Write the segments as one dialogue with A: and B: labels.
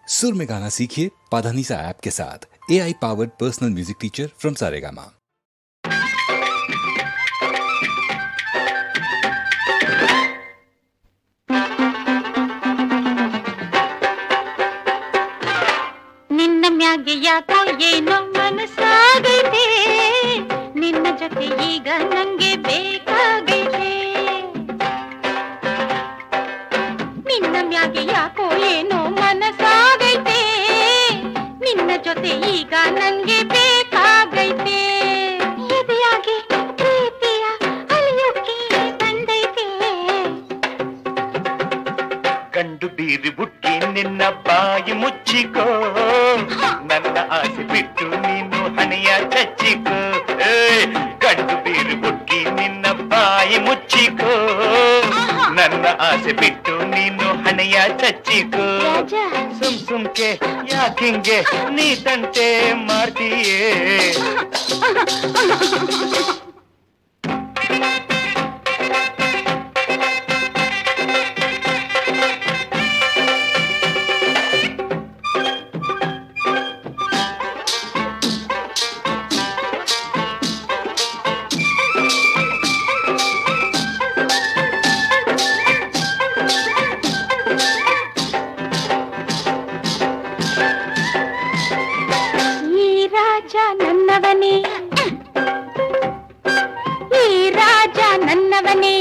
A: सुर में गाना सीखिए पाधानीसा ऐप के साथ। AI powered personal music teacher from Saregama.
B: ನಿನ್ನ ಮ್ಯಾಗೆ ಯಾಕೋ ಏನೋ ಮನಸ್ಸಾಗೈತೆ, ನಿನ್ನ ಜೊತೆ ಈಗ ನಂಗೆ ಬೇಕಾಗೈತೆ. ನಿನ್ನ ಮ್ಯಾಗೆ ಯಾಕೋ ಏನೋ ಮನಸ್ಸಾಗೈತೆ, ನಿನ್ನ ಜೊತೆ ಈಗ ನಂಗೆ ಬೇಕಾಗೈತೆ. ಎದೆಯಾಗಿ ಪ್ರೀತಿಯ ಅಲಿಯೋಕೆ ಬಂದೈತೆ.
C: ಗಂಡು ಬೀರಿ ಬುಟ್ಟಿ ನಿನ್ನ ಬಾಯಿ ಮುಚ್ಚಿಕೋ, ನನ್ನ ಆಸೆ ಬಿಟ್ಟು ನೀನು ಹಣೆಯ ಚಚ್ಚಿಕೋ. ಗಂಡು ಬೀರಿ ಬುಟ್ಟಿ ನಿನ್ನ ಬಾಯಿ ಮುಚ್ಚಿಕೋ, ನನ್ನ ಆಸೆ ಬಿಟ್ಟು ನೀನು ಹಣೆಯ ಚಚ್ಚಿಕೋ. ಸುಮ್ ಸುಮ್ಕೆ ಯಾಕಿಂಗೆ ನೀ ತಂಟೆ ಮಾಡ್ತೀಯೇ.
B: ನನ್ನವನೇ, ಈ ರಾಜ ನನ್ನವನೇ,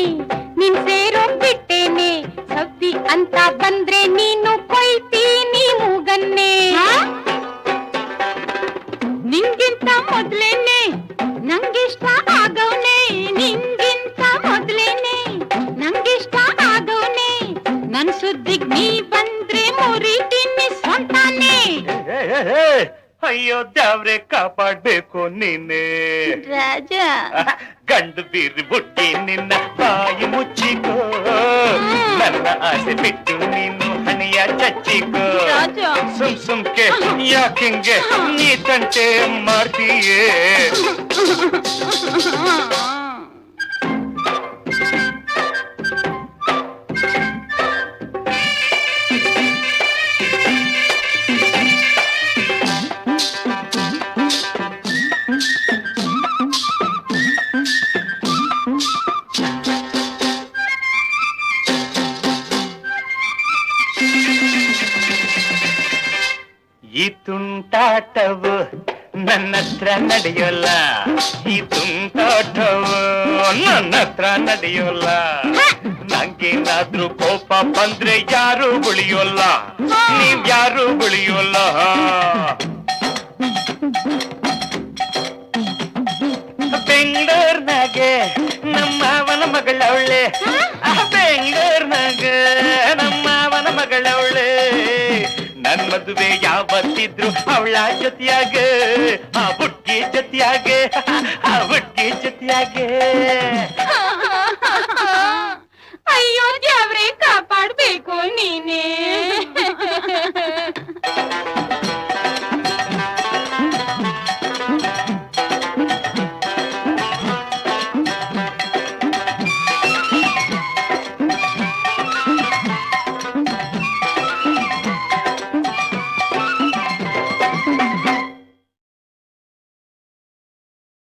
B: ನೀನ್ ಸೇರೋ ಬಿಟ್ಟೇನೆ. ಸವ್ವಿ ಅಂತ ಬಂದ್ರೆ ನೀನು ಕೊಯ್ತೀನಿ ಮೂಗನ್ನೇ. ನಿಂಗಿಂತ ಮೊದ್ಲೇನೆ ನಂಗಿಷ್ಟ ಆಗವ್ನೆ, ನಿಂಗಿಂತ ಮೊದ್ಲೇನೆ ನಂಗಿಷ್ಟ ಆಗವ್ನೆ. ನನ್ ಸುದ್ದಿಗ್ ನೀ ಬಂದ್ರೆ ಮುರಿತೀನಿ ಸ್ವಂತಾನೆ.
C: ಅಯ್ಯೋ ದ್ಯಾವ್ರೆ ಕಾಪಾಡ್ಬೇಕು ನೀನೆ
B: ರಾಜ.
C: ಗಂಡು ಬೀರಿ ಬುಟ್ಟಿ ನಿನ್ನ ಬಾಯಿ ಮುಚ್ಚಿಕೋ, ನನ್ನ ಆಸೆ ಬಿಟ್ಟು ನೀನು ಹಣೆಯ ಚಚ್ಚಿಕೋ. ಸುಮ್ ಸುಮ್ಕೆ ಯಾಕಿಂಗೆ ನೀ ತಂಟೆ ಮಾಡ್ತೀಯೇ. ಈ ತುಂಟಾಟವು ನನ್ನ ಹತ್ರ ನಡೆಯೋಲ್ಲ, ಈ ತುಂಟಾಟವು ನನ್ನ ಹತ್ರ ನಡೆಯೋಲ್ಲ. ನಂಗೇನಾದ್ರೂ ಕೋಪ ಬಂದ್ರೆ ಯಾರು ಉಳಿಯೋಲ್ಲ, ನೀವ್ ಯಾರು ಉಳಿಯೋಲ್ಲ. ಬೆಂಗಳೂರ್ನಾಗೆ ನಮ್ಮವನ ಮಗಳವಳೆ, ಬೆಂಗಳೂರ್ನಾಗೆ ನಮ್ಮವನ ಮಗಳವಳೆ. ನನ್ ಮದುವೆ ಯಾವತ್ತಿದ್ರು ಅವಳ ಜೊತೆಯಾಗೆ, ಆ ಬುಟ್ಟಿ ಜೊತೆಯಾಗೆ, ಆ ಬುಟ್ಟಿ ಜೊತೆಯಾಗೆ.